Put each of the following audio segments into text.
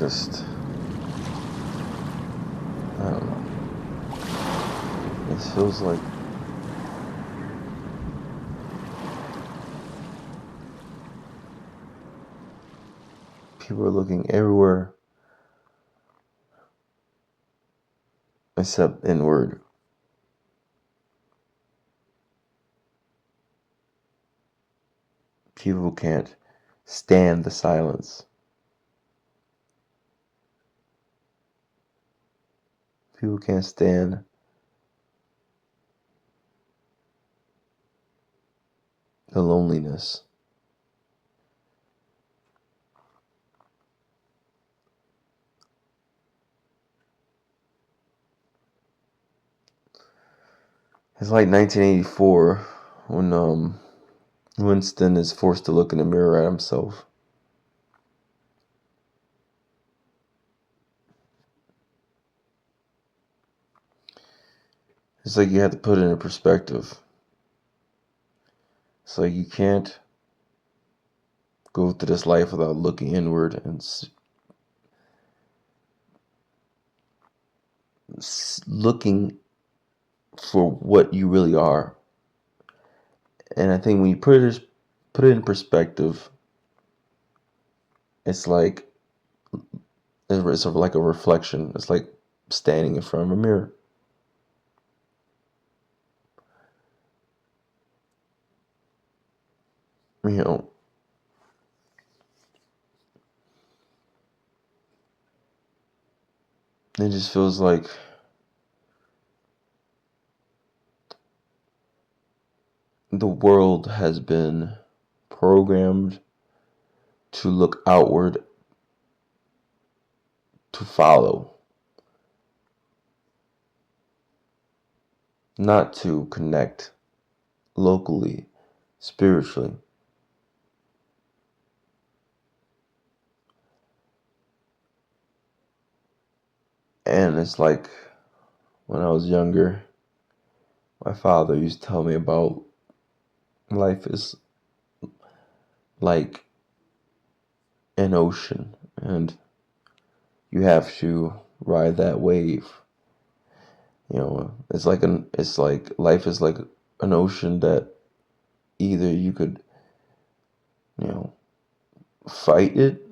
just, I don't know. It feels like people are looking everywhere except inward. People can't stand the silence. People can't stand the loneliness. It's like 1984 when Winston is forced to look in the mirror at himself. It's like you have to put it in perspective. It's like you can't go through this life without looking inward and looking for what you really are. And I think when you put it in perspective, it's like it's like a reflection. It's like standing in front of a mirror. You know, it just feels like the world has been programmed to look outward, to follow, not to connect locally, spiritually. And it's like when I was younger, my father used to tell me about life is like an ocean and you have to ride that wave. It's like life is like an ocean that either you could, you know, fight it,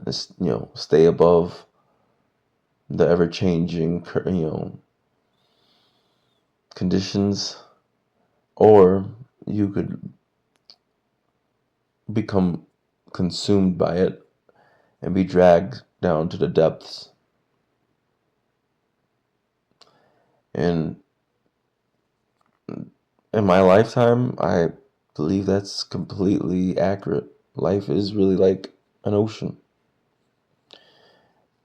stay above the ever changing, conditions, or you could become consumed by it and be dragged down to the depths. And in my lifetime, I believe that's completely accurate. Life is really like an ocean,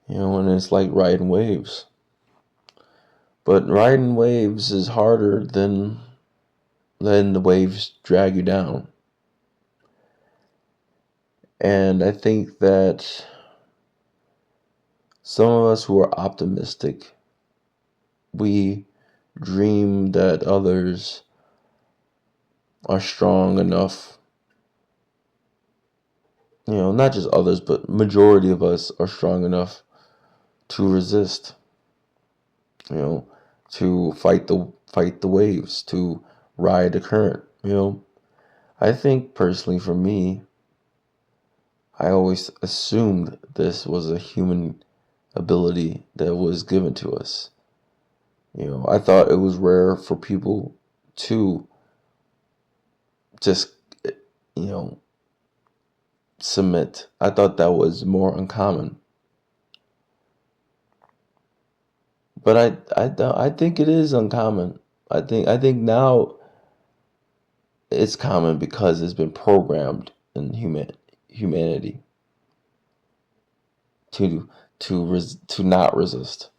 and it's like riding waves. But riding waves is harder than letting the waves drag you down. And I think that some of us who are optimistic, we dream that others are strong enough, not just others, but majority of us are strong enough to resist, to fight the waves, to ride the current. I think personally for me, I always assumed this was a human ability that was given to us. I thought it was rare for people to just, you know, submit. I thought that was more uncommon. But I think it is uncommon. I think now it's common because it's been programmed in humanity to not resist.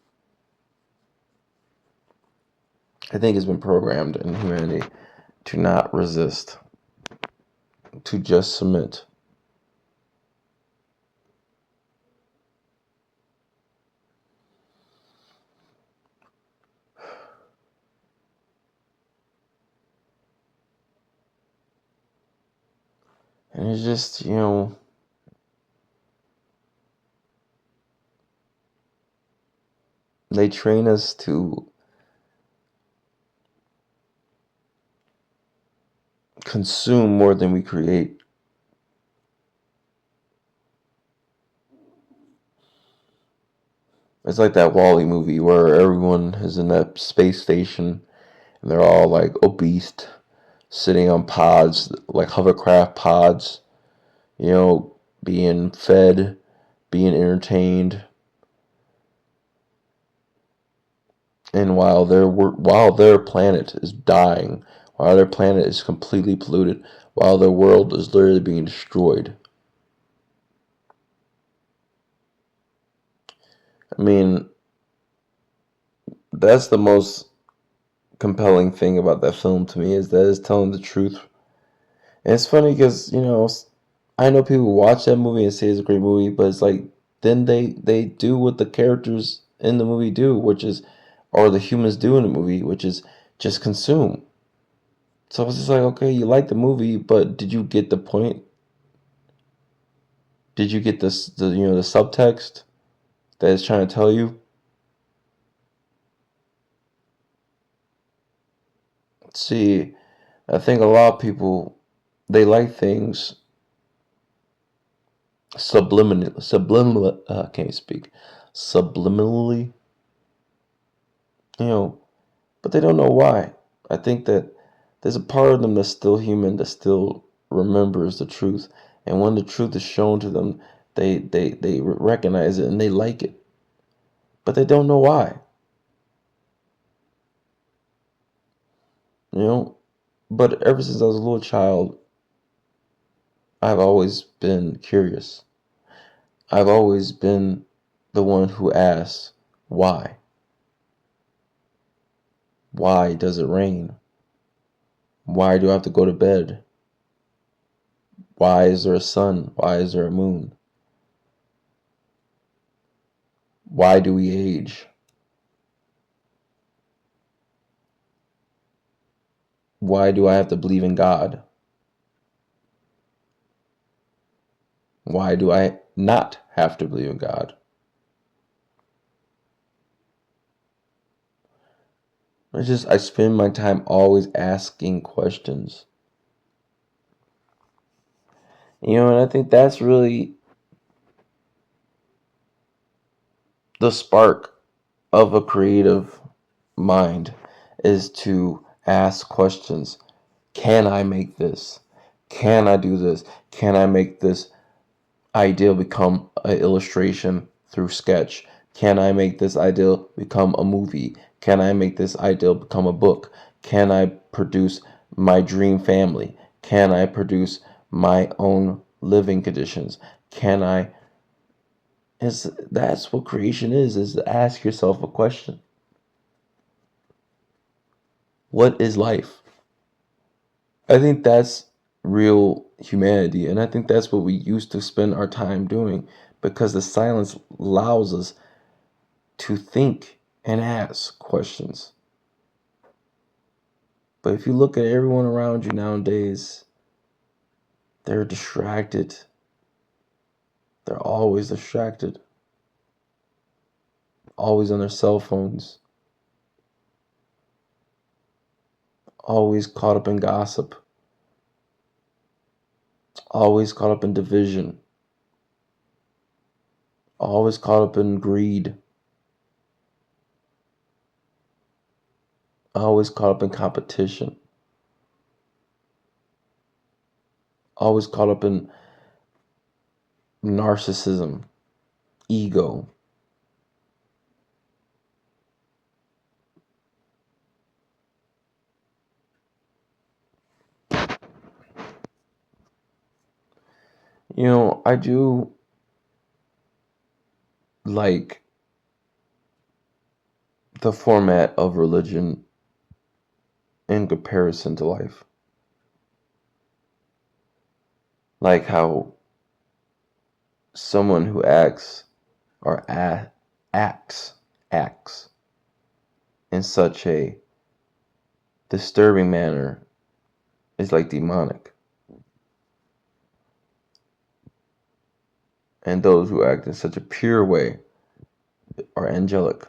I think it's been programmed in humanity to not resist, to just submit. And it's just, They train us to consume more than we create. It's like that Wall-E movie where everyone is in that space station and they're all like obese, sitting on pods, like hovercraft pods, you know, being fed, being entertained. And while their planet is dying, while their planet is completely polluted, while their world is literally being destroyed. I mean, that's the most compelling thing about that film to me is that it's telling the truth. And it's funny because, I know people watch that movie and say it's a great movie, but it's like then they do what the characters in the movie do, which is or the humans do in the movie, which is just consume. So it's just like, okay, you like the movie, but did you get the point? Did you get the subtext that it's trying to tell you? See, I think a lot of people they like things subliminally. I can't speak. Subliminally, you know, but they don't know why. I think that there's a part of them that's still human that still remembers the truth, and when the truth is shown to them, they recognize it and they like it, but they don't know why. You know, but ever since I was a little child, I've always been curious. I've always been the one who asks, why? Why does it rain? Why do I have to go to bed? Why is there a sun? Why is there a moon? Why do we age? Why do I have to believe in God? Why do I not have to believe in God? I spend my time always asking questions. And I think that's really the spark of a creative mind is to ask questions. Can I make this? Can I do this? Can I make this ideal become an illustration through sketch? Can I make this ideal become a movie? Can I make this ideal become a book? Can I produce my dream family? Can I produce my own living conditions? Can I is That's what creation is to ask yourself a question. What is life? I think that's real humanity, and I think that's what we used to spend our time doing because the silence allows us to think and ask questions. But if you look at everyone around you nowadays, they're distracted. They're always distracted, always on their cell phones, always caught up in gossip, always caught up in division, always caught up in greed, always caught up in competition, always caught up in narcissism, ego. I do like the format of religion in comparison to life. Like how someone who acts acts in such a disturbing manner is like demonic, and those who act in such a pure way are angelic.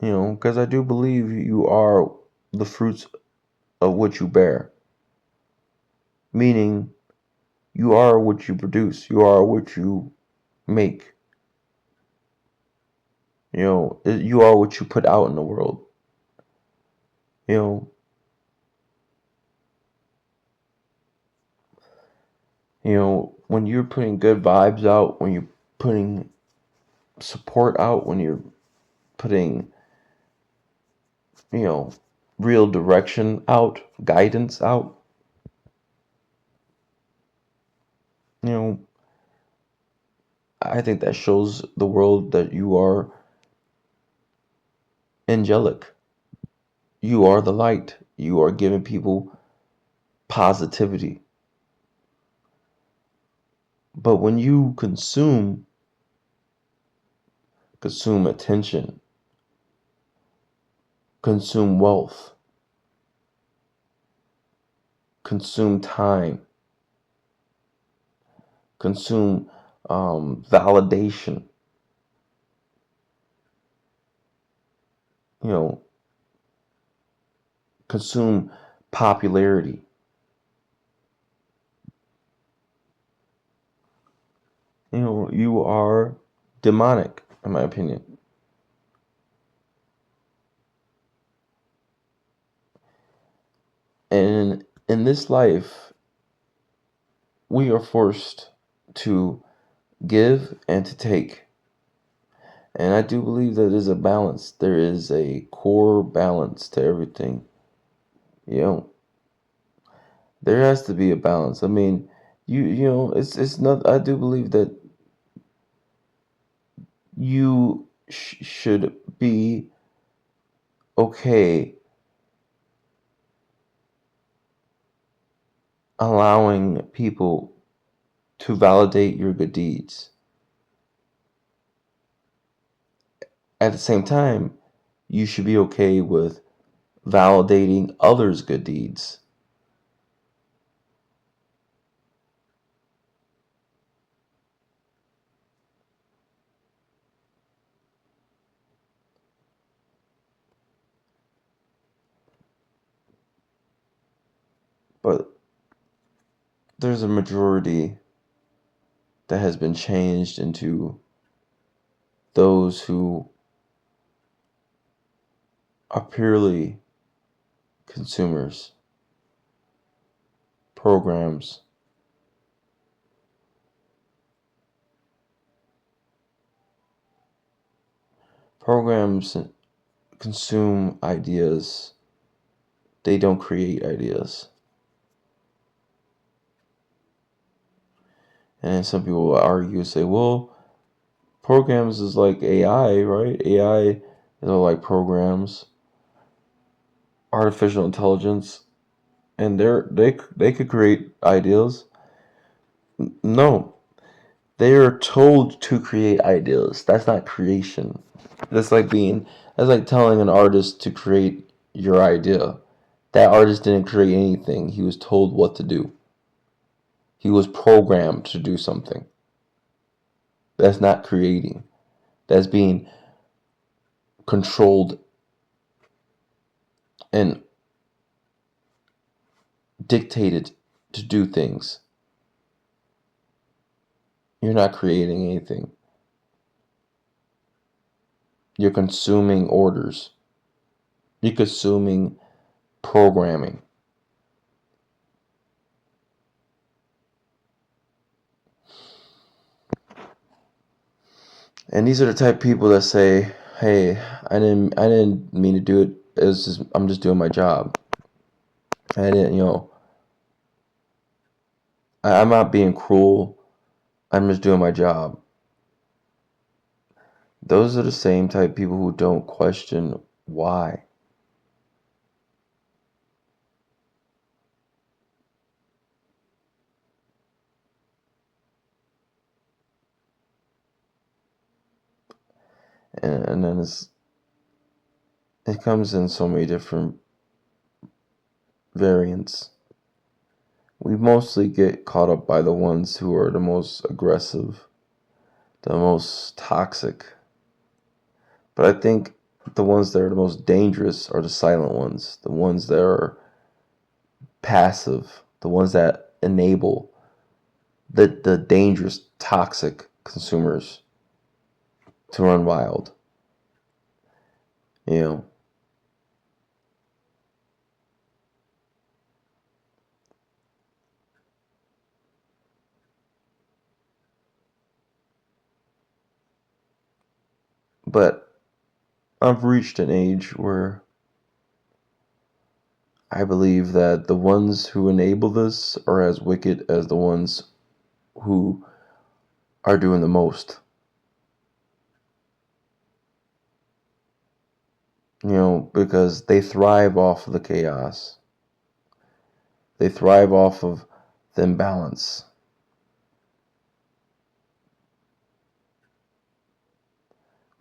Because I do believe you are the fruits of what you bear, meaning you are what you produce, you are what you make, you are what you put out in the world, you know, when you're putting good vibes out, when you're putting support out, when you're putting, you know, real direction out, guidance out, you know, I think that shows the world that you are angelic. You are the light. You are giving people positivity. But when you consume attention, consume wealth, consume time, consume validation, you know, consume popularity, you are demonic, in my opinion. And in this life, we are forced to give and to take. And I do believe that there's a balance. There is a core balance to everything. You know, there has to be a balance. I mean, it's not. I do believe that you should be okay allowing people to validate your good deeds. At the same time, you should be okay with validating others' good deeds. But there's a majority that has been changed into those who are purely consumers, programs. Programs consume ideas, they don't create ideas. And some people will argue, say, well, programs is like AI, right? AI is all like programs, artificial intelligence, and they could create ideas. No, they are told to create ideas. That's not creation. That's like that's like telling an artist to create your idea. That artist didn't create anything. He was told what to do. He was programmed to do something. That's not creating. That's being controlled and dictated to do things. You're not creating anything. You're consuming orders. You're consuming programming. And these are the type of people that say, "Hey, I didn't mean to do it. I'm just doing my job. I didn't, I'm not being cruel. I'm just doing my job." Those are the same type of people who don't question why. And then it comes in so many different variants. We mostly get caught up by the ones who are the most aggressive, the most toxic. But I think The ones that are the most dangerous are the silent ones, the ones that are passive, the ones that enable the dangerous, toxic consumers to run wild. You know, but I've reached an age where I believe that the ones who enable this are as wicked as the ones who are doing the most. Because they thrive off of the chaos. They thrive off of the imbalance.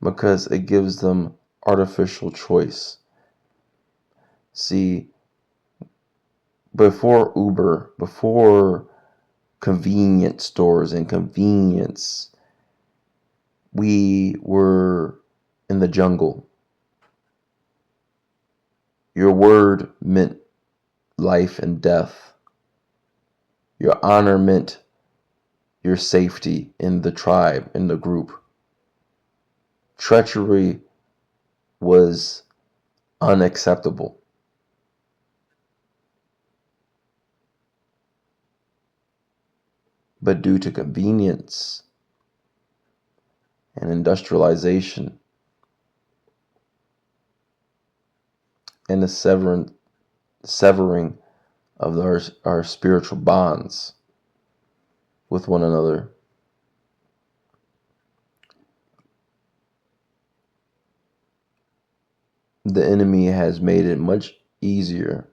Because it gives them artificial choice. See, before Uber, before convenience stores and convenience, we were in the jungle. Your word meant life and death. Your honor meant your safety in the tribe, in the group. Treachery was unacceptable. But due to convenience and industrialization and the severing of our spiritual bonds with one another, the enemy has made it much easier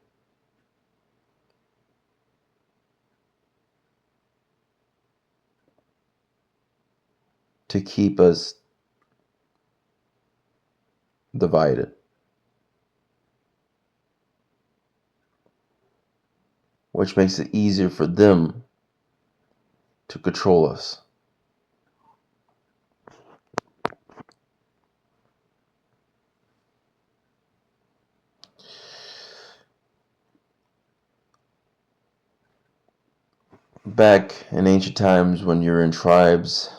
to keep us divided, which makes it easier for them to control us. Back in ancient times, when you're in tribes,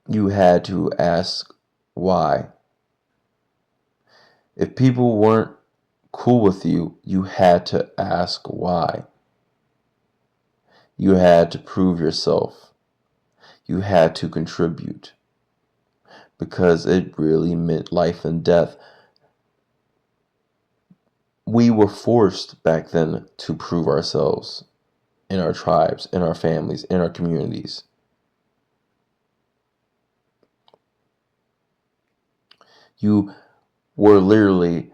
you had to ask why. If people weren't cool with you, you had to ask why. You had to prove yourself. You had to contribute because it really meant life and death. We were forced back then to prove ourselves in our tribes, in our families, in our communities. You were literally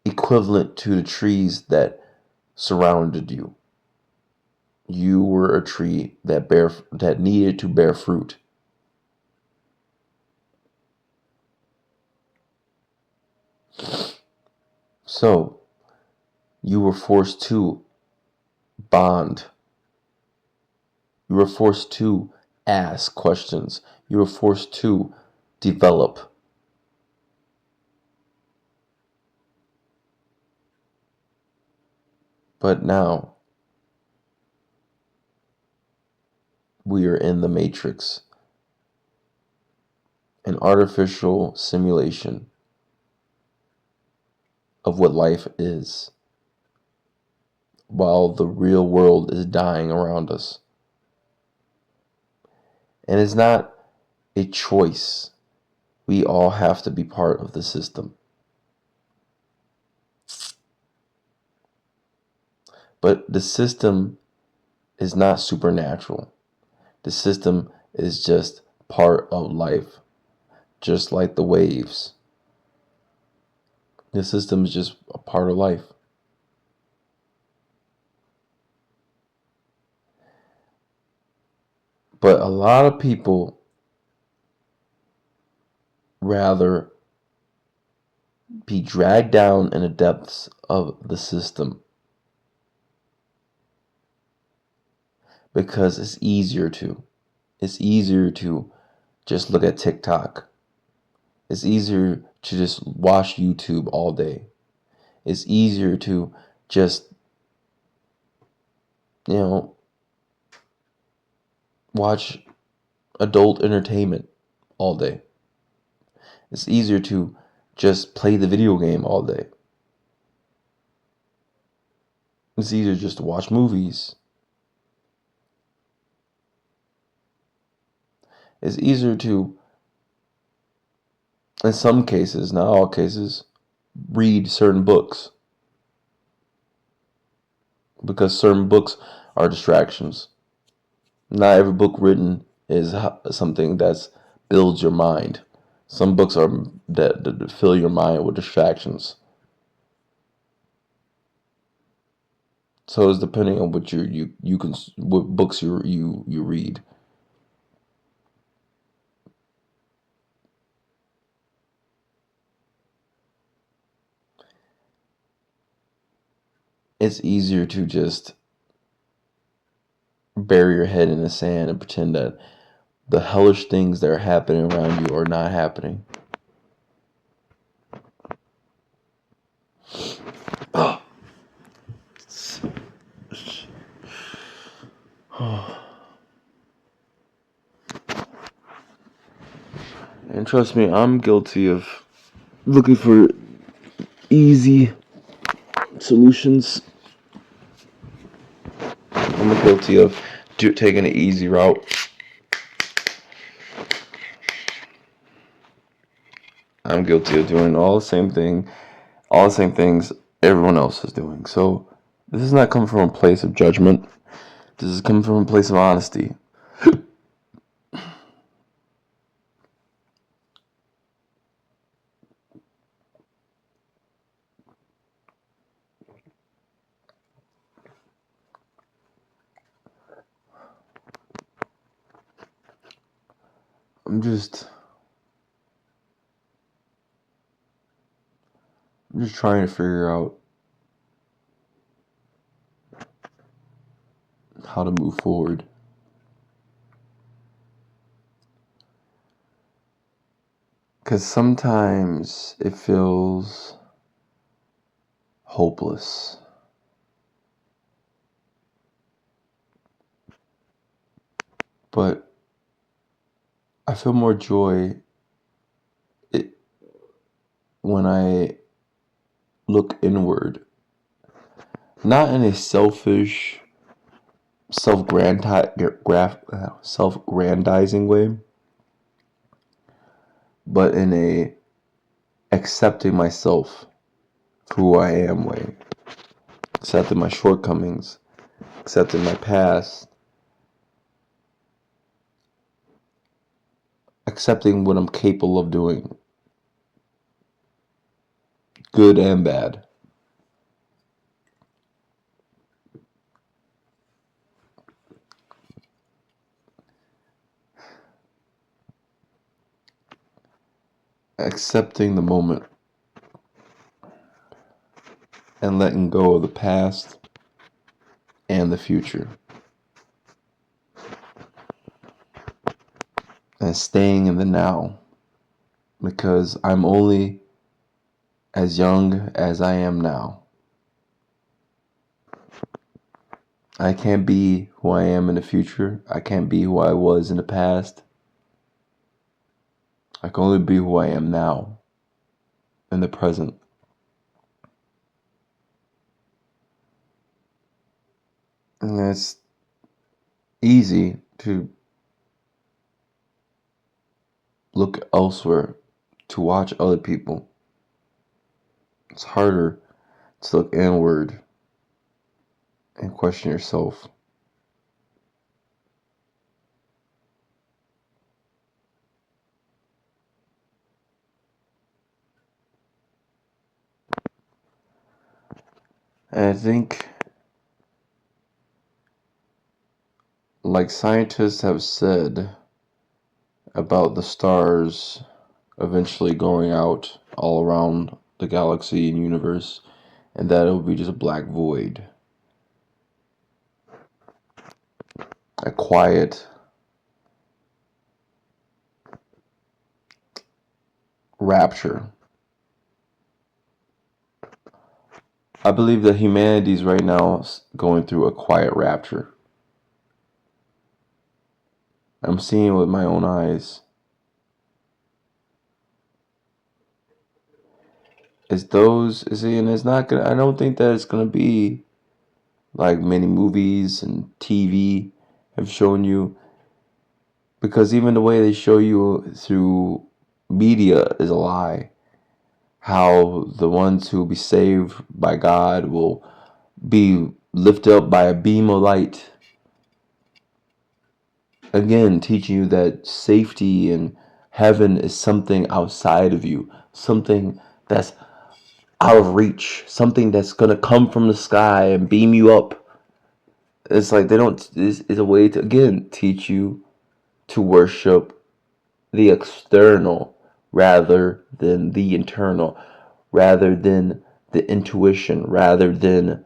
equivalent to the trees that surrounded you. You were a tree that needed to bear fruit. So you were forced to bond. You were forced to ask questions. You were forced to develop. But now we are in the matrix, an artificial simulation of what life is, while the real world is dying around us. And it's not a choice. We all have to be part of the system. But the system is not supernatural. The system is just part of life, just like the waves. The system is just a part of life. But a lot of people rather be dragged down in the depths of the system because it's easier to. It's easier to just look at TikTok It's easier to just watch YouTube all day. It's easier to just, you know, watch adult entertainment all day. It's easier to just play the video game all day. It's easier just to watch movies. It's easier to, in some cases, not all cases, read certain books because certain books are distractions. Not every book written is something that builds your mind. Some books are that fill your mind with distractions. So it's depending on what you can what books you read. It's easier to just bury your head in the sand and pretend that the hellish things that are happening around you are not happening. And trust me, I'm guilty of looking for easy solutions. I'm guilty of taking an easy route. I'm guilty of doing all the same things everyone else is doing. So this is not coming from a place of judgment. This is coming from a place of honesty. I'm just I'm just trying to figure out how to move forward. Because sometimes it feels hopeless. But I feel more joy when I look inward. Not in a selfish, self-grandizing way, but in a accepting myself for who I am way. Accepting my shortcomings, accepting my past, accepting what I'm capable of doing, good and bad. Accepting the moment and letting go of the past and the future. And staying in the now. Because I'm only as young as I am now. I can't be who I am in the future. I can't be who I was in the past. I can only be who I am now, in the present. And it's easy to look elsewhere, to watch other people. It's harder to look inward and question yourself. And I think, like scientists have said about the stars eventually going out all around the galaxy and universe, and that it will be just a black void. A quiet, rapture. I believe that humanity is right now going through a quiet rapture. I'm seeing it with my own eyes. And it's not gonna. I don't think that it's gonna be like many movies and TV have shown you, because even the way they show you through media is a lie. How the ones who will be saved by God will be lifted up by a beam of light. Again, teaching you that safety and heaven is something outside of you, something that's out of reach, something that's gonna come from the sky and beam you up. It's like they don't. It's a way to again teach you to worship the external rather than the internal, rather than the intuition, rather than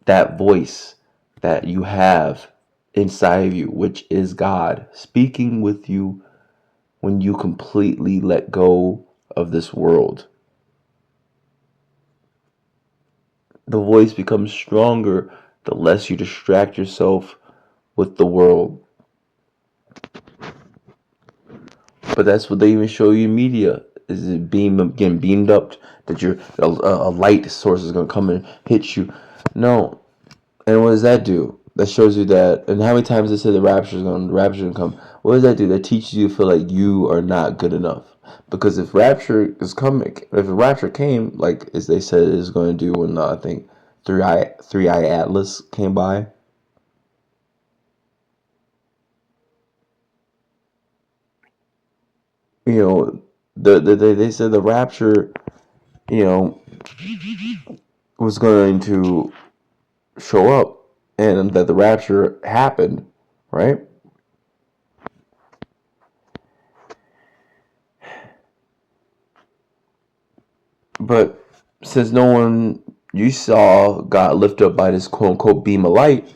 that voice that you have inside of you, which is God speaking with you when you completely let go of this world. The voice becomes stronger the less you distract yourself with the world. But that's what they even show you in media. Is it getting beamed up that a light source is gonna come and hit you? No. And what does that do? That shows you that. And how many times they say the rapture's gonna come? What does that do? That teaches you to feel like you are not good enough. Because if rapture is coming, if a rapture came, like as they said it is going to do when I think Three Eye Atlas came by, you know, they said the rapture, you know, was going to show up, and that the rapture happened, right? But since no one you saw got lifted up by this quote unquote beam of light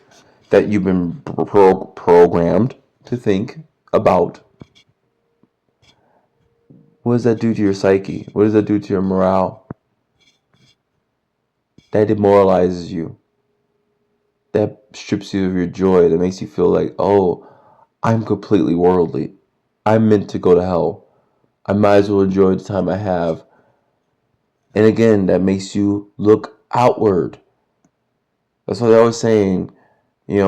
that you've been programmed to think about, what does that do to your psyche? What does that do to your morale? That demoralizes you. That strips you of your joy. That makes you feel like, oh, I'm completely worldly. I'm meant to go to hell. I might as well enjoy the time I have. And again, that makes you look outward. That's what I was saying. You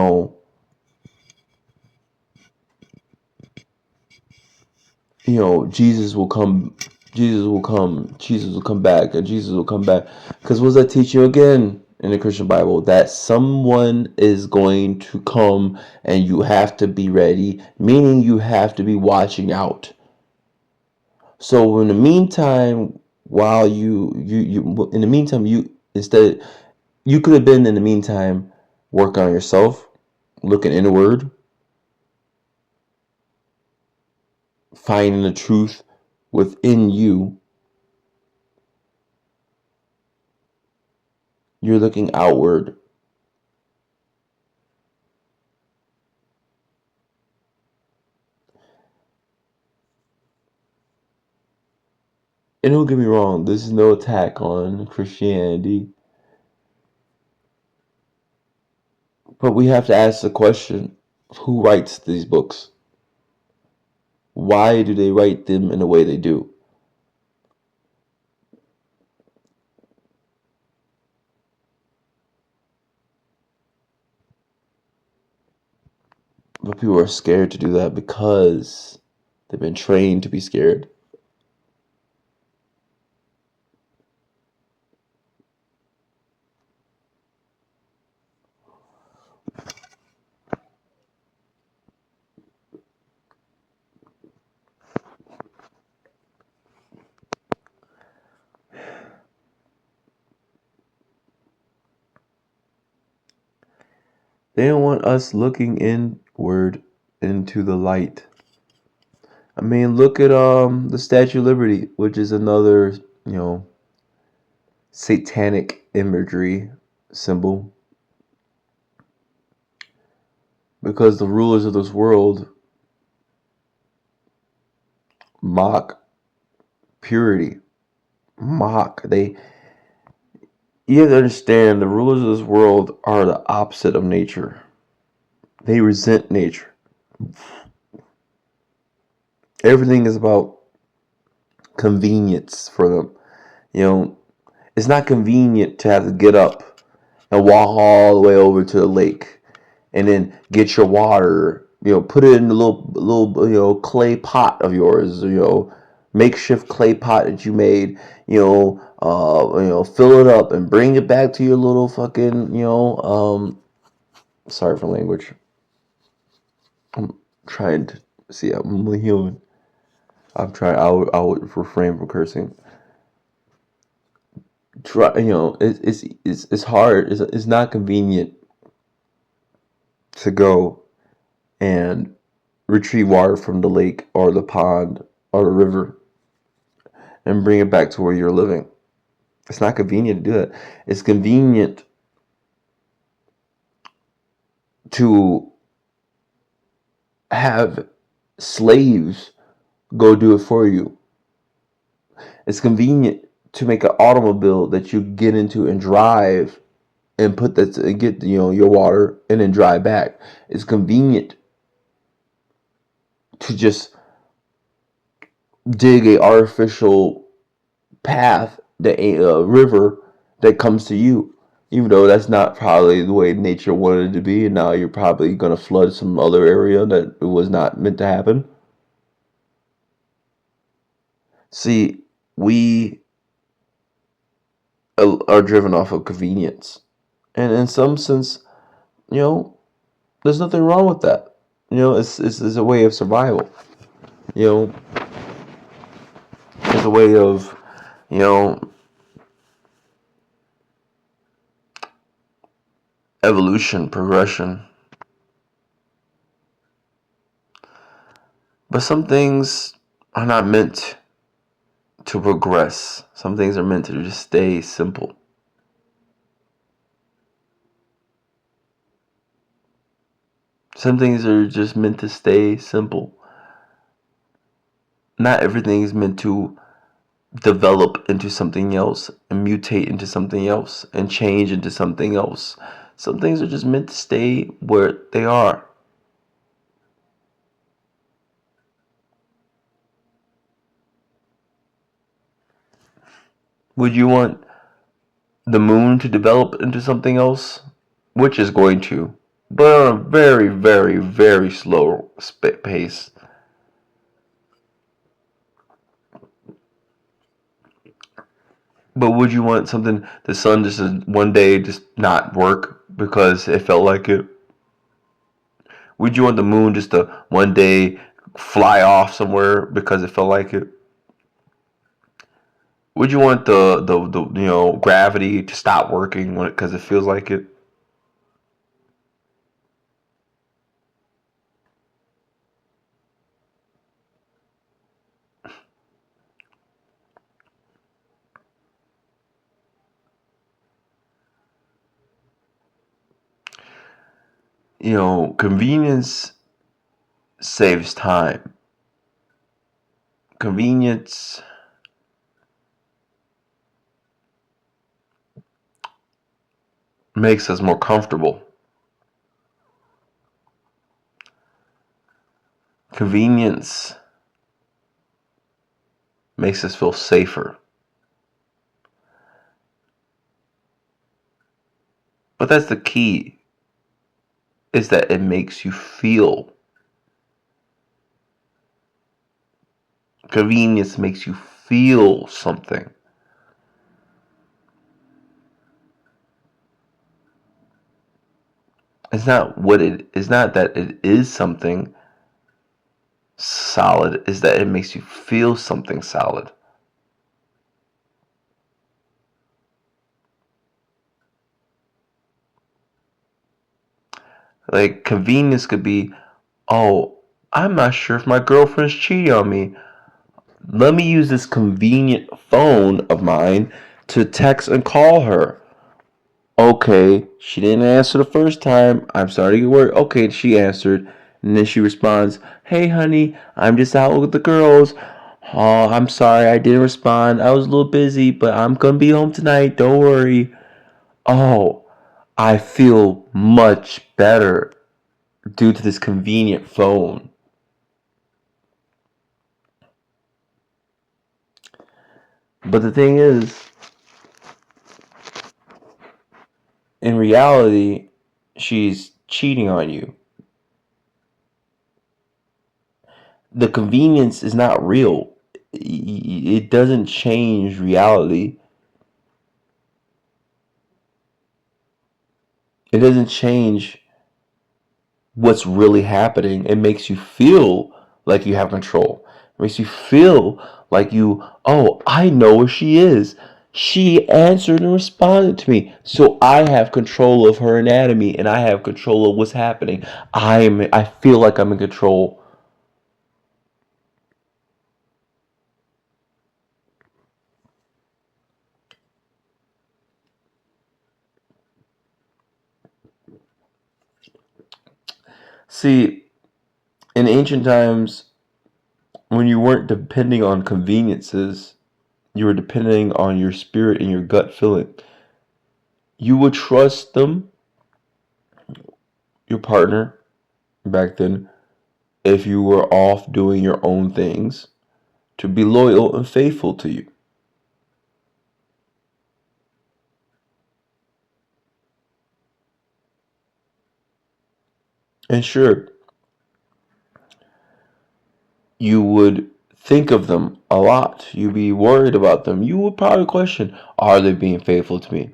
know, Jesus will come. Jesus will come back, and Jesus will come back. Because what does that teach you again in the Christian Bible? That someone is going to come, and you have to be ready. Meaning, you have to be watching out. So in the meantime, while in the meantime, you could have been in the meantime working on yourself, looking inward, finding the truth within you. You're looking outward. And don't get me wrong, this is no attack on Christianity. But we have to ask the question, who writes these books? Why do they write them in the way they do? But people are scared to do that because they've been trained to be scared. They don't want us looking inward into the light. I mean, look at the Statue of Liberty, which is another, satanic imagery symbol, because the rulers of this world mock purity, mock. You have to understand the rulers of this world are the opposite of nature. They resent nature. Everything is about convenience for them. You know, it's not convenient to have to get up and walk all the way over to the lake and then get your water, put it in a little, clay pot of yours, makeshift clay pot that you made, fill it up and bring it back to your little fucking, sorry for language. I'm trying to see, I'm human. I would refrain from cursing. Try, it's hard. It's not convenient to go and retrieve water from the lake or the pond or the river and bring it back to where you're living. It's not convenient to do that. It's convenient to have slaves go do it for you. It's convenient to make an automobile that you get into and drive and put that and get your water and then drive back. It's convenient to just dig a artificial path, the river that comes to you, even though that's not probably the way nature wanted it to be, and now you're probably going to flood some other area that it was not meant to happen. See, we are driven off of convenience, and in some sense, there's nothing wrong with that. It's a way of survival. It's a way of, evolution, progression. But some things are not meant to progress. Some things are meant to just stay simple. Some things are just meant to stay simple. Not everything is meant to develop into something else and mutate into something else and change into something else. Some things are just meant to stay where they are. Would you want the moon to develop into something else? Which is going to, but on a very, very, very slow pace. But would you want something, the sun just one day just not work because it felt like it? Would you want the moon just to one day fly off somewhere because it felt like it? Would you want the gravity to stop working because it feels like it? Convenience saves time. Convenience makes us more comfortable. Convenience makes us feel safer. But that's the key, is that it makes you feel. Convenience makes you feel something. It's not that it is something solid, is that it makes you feel something solid. Like convenience could be, oh, I'm not sure if my girlfriend's cheating on me. Let me use this convenient phone of mine to text and call her. Okay, she didn't answer the first time. I'm starting to get worried. Okay, she answered. And then she responds, hey, honey, I'm just out with the girls. Oh, I'm sorry, I didn't respond. I was a little busy, but I'm gonna be home tonight. Don't worry. Oh, I feel much better due to this convenient phone. But the thing is, in reality, she's cheating on you. The convenience is not real. It doesn't change reality. It doesn't change what's really happening. It makes you feel like you have control. It makes you feel like oh, I know where she is. She answered and responded to me. So I have control of her anatomy and I have control of what's happening. I feel like I'm in control. See, in ancient times, when you weren't depending on conveniences, you were depending on your spirit and your gut feeling. You would trust them, your partner, back then, if you were off doing your own things, to be loyal and faithful to you. And sure, you would think of them a lot. You'd be worried about them. You would probably question, are they being faithful to me?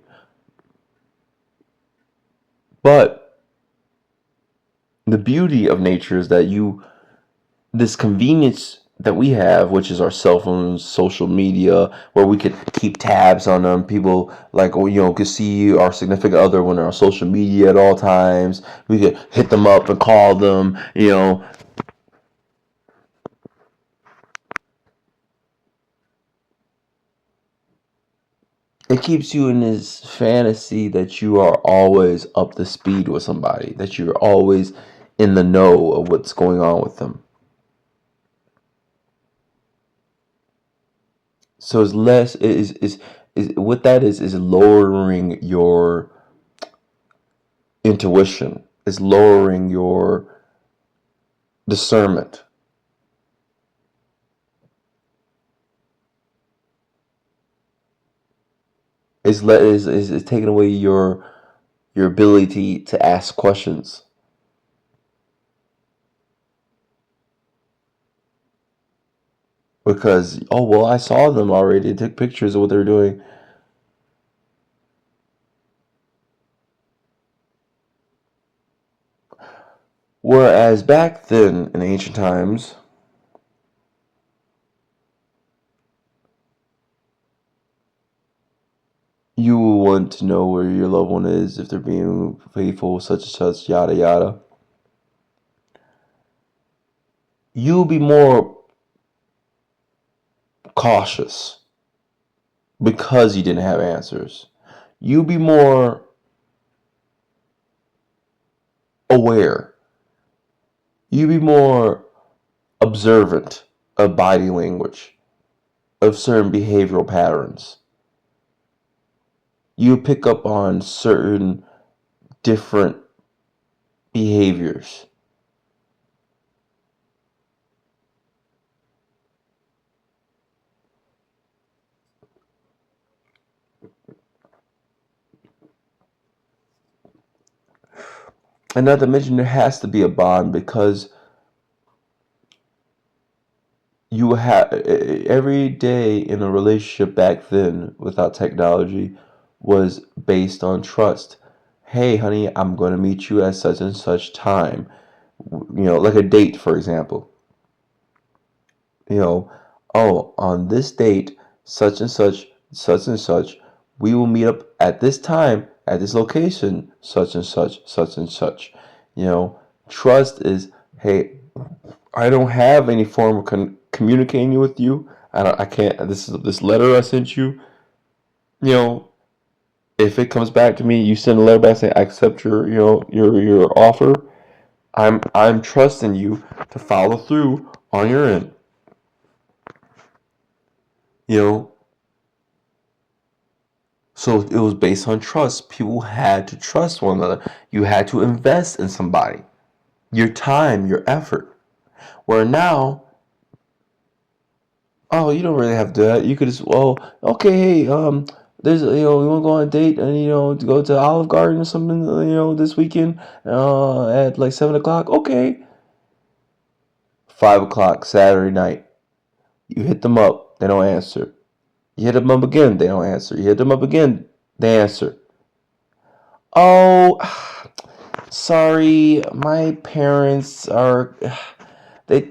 But the beauty of nature is that this convenience that we have, which is our cell phones, social media, where we could keep tabs on them. People like, could see our significant other when they're on social media at all times. We could hit them up and call them. It keeps you in this fantasy that you are always up to speed with somebody, that you're always in the know of what's going on with them. So it's less is what that is lowering your intuition. It's lowering your discernment. Is taking away your ability to ask questions. Because, oh well, I saw them already. I took pictures of what they're doing. Whereas back then in ancient times, you will want to know where your loved one is, if they're being faithful, such and such, yada yada. You'll be more cautious because you didn't have answers. You'll be more aware. You'll be more observant of body language, of certain behavioral patterns. You pick up on certain different behaviors. And not to mention, there has to be a bond because you have every day in a relationship back then without technology was based on trust. Hey, honey, I'm going to meet you at such and such time. Like a date, for example. you know, oh, on this date, such and such, we will meet up at this time, at this location, such and such, such and such. You know, trust is, hey, I don't have any form of communicating with you. I can't. This letter I sent you. You know, if it comes back to me, you send a letter back saying I accept your offer. I'm trusting you to follow through on your end. You know, so it was based on trust. People had to trust one another. You had to invest in somebody, your time, your effort. Where now, oh, you don't really have to do that. You could just, well, okay, hey, there's, you want to go on a date and, to go to Olive Garden or something, this weekend, at like 7 o'clock. Okay. 5 o'clock Saturday night. You hit them up, they don't answer. You hit them up again, they don't answer. You hit them up again, they answer. Oh, sorry, my parents are, they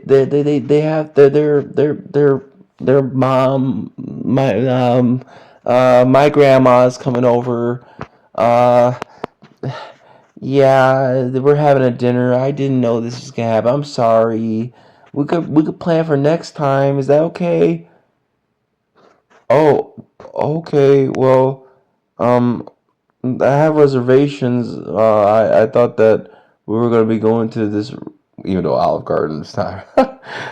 have their mom, my grandma's coming over. Uh, yeah, we're having a dinner. I didn't know this was gonna happen. I'm sorry. We could plan for next time. Is that okay? Oh, okay. Well, um, I have reservations. I thought that we were gonna be going to this, even though Olive Garden this time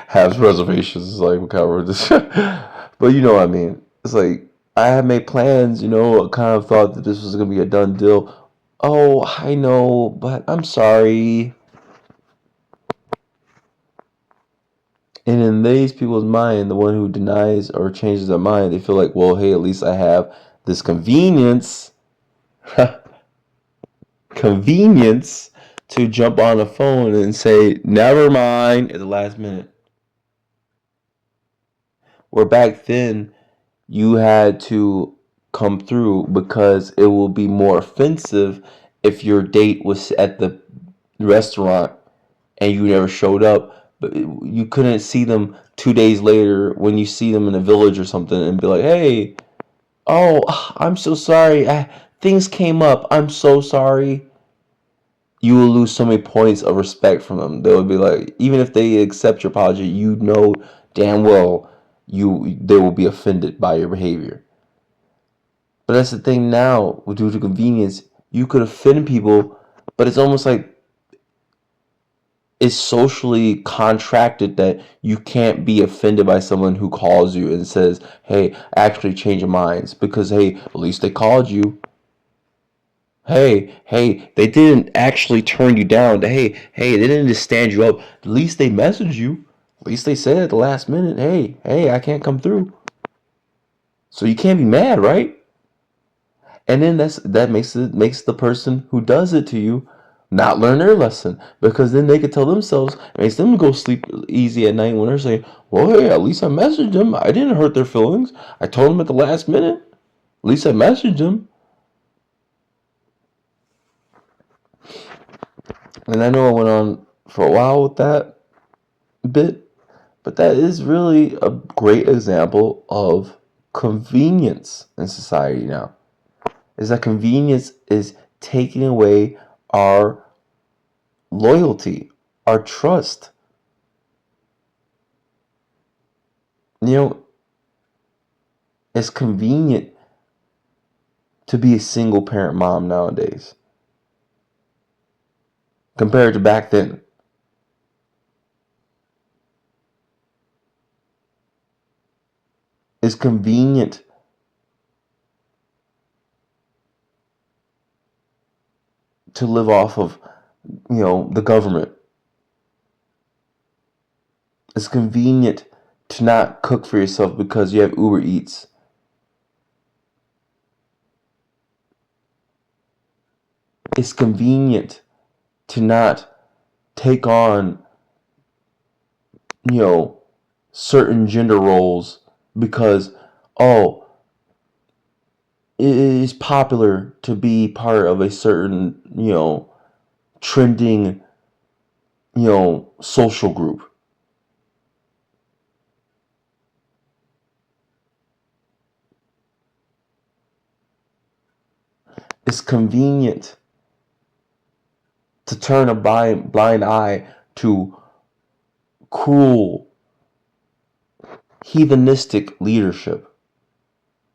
has reservations. It's like we covered this, but you know what I mean. It's like I had made plans. I kind of thought that this was gonna be a done deal. Oh, I know, but I'm sorry. And in these people's mind, the one who denies or changes their mind, they feel like, well, hey, at least I have this convenience, convenience to jump on the phone and say, never mind at the last minute. Where back then, you had to come through because it will be more offensive if your date was at the restaurant and you never showed up, but you couldn't see them 2 days later when you see them in a village or something and be like, hey, oh, I'm so sorry. Things came up. I'm so sorry. You will lose so many points of respect from them. They would be like, even if they accept your apology, damn well they will be offended by your behavior. But that's the thing now, due to convenience, you could offend people, but it's almost like it's socially contracted that you can't be offended by someone who calls you and says, hey, actually change your minds because, hey, at least they called you. Hey, they didn't actually turn you down. Hey, they didn't just stand you up. At least they messaged you. At least they said at the last minute, hey, I can't come through. So you can't be mad, right? And then that makes the person who does it to you not learn their lesson because then they could tell themselves, it makes them go sleep easy at night when they're saying, well, hey, at least I messaged them. I didn't hurt their feelings. I told them at the last minute. At least I messaged them. And I know I went on for a while with that bit, but that is really a great example of convenience in society now. Is that convenience is taking away our loyalty, our trust. You know, it's convenient to be a single parent mom nowadays compared to back then. It's convenient to live off of, the government. It's convenient to not cook for yourself because you have Uber Eats. It's convenient to not take on, you know, certain gender roles because, oh, it is popular to be part of a certain, trending, social group. It's convenient to turn a blind eye to cruel, heathenistic leadership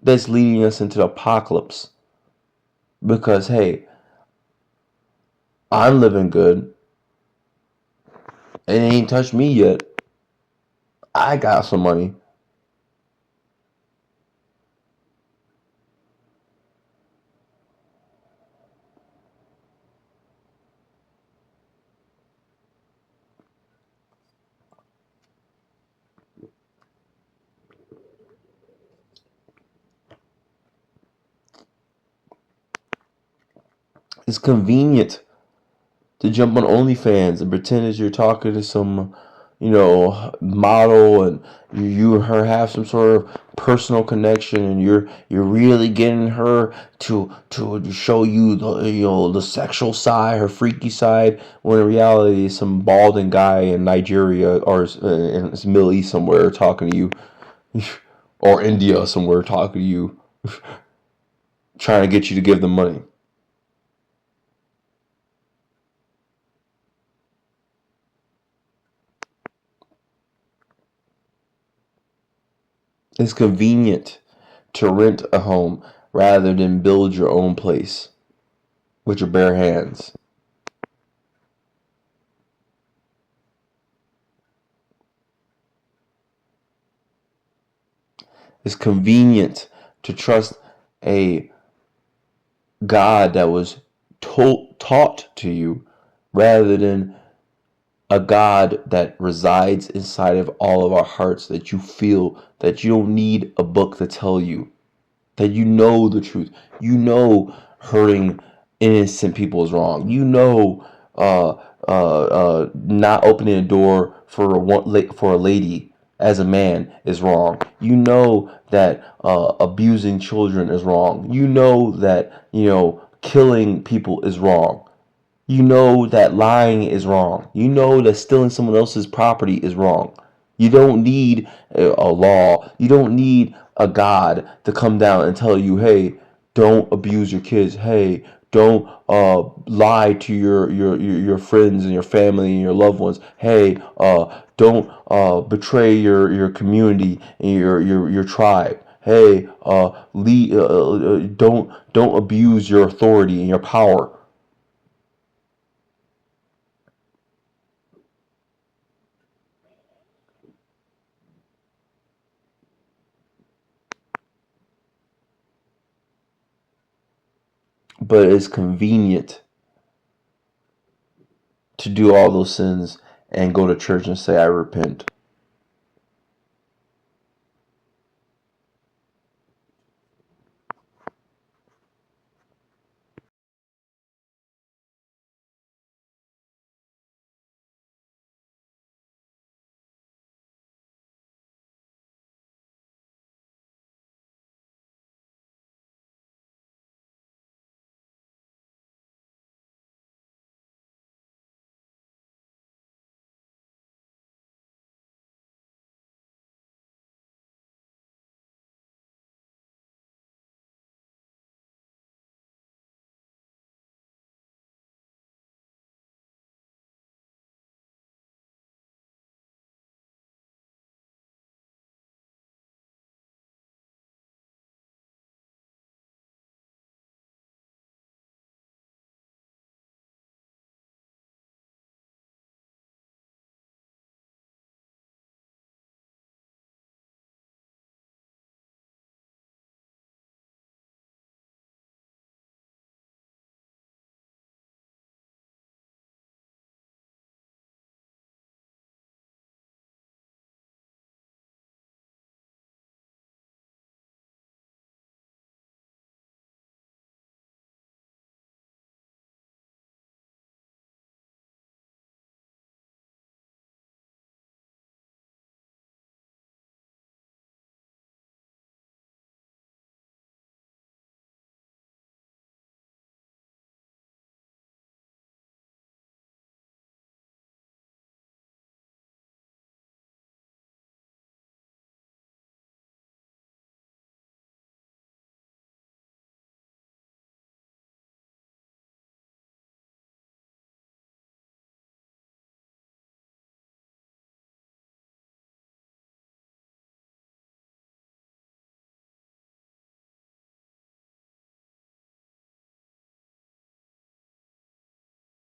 that's leading us into the apocalypse. Because, hey, I'm living good. It ain't touched me yet. I got some money. It's convenient to jump on OnlyFans and pretend as you're talking to some, model, and you and her have some sort of personal connection, and you're really getting her to show you the sexual side, her freaky side, when in reality some balding guy in Nigeria or in the Middle East somewhere talking to you, or India somewhere talking to you, trying to get you to give them money. It's convenient to rent a home rather than build your own place with your bare hands. It's convenient to trust a God that was taught to you rather than a God that resides inside of all of our hearts, that you feel, that you don't need a book to tell you, that you know the truth. You know hurting innocent people is wrong. You know not opening a door for for a lady as a man is wrong. You know that abusing children is wrong. You know that killing people is wrong. You know that lying is wrong. You know that stealing someone else's property is wrong. You don't need a law. You don't need a God to come down and tell you, hey, don't abuse your kids. Hey, don't lie to your friends and your family and your loved ones. Hey, don't betray your community and your tribe. Hey, don't abuse your authority and your power. But it's convenient to do all those sins and go to church and say, I repent.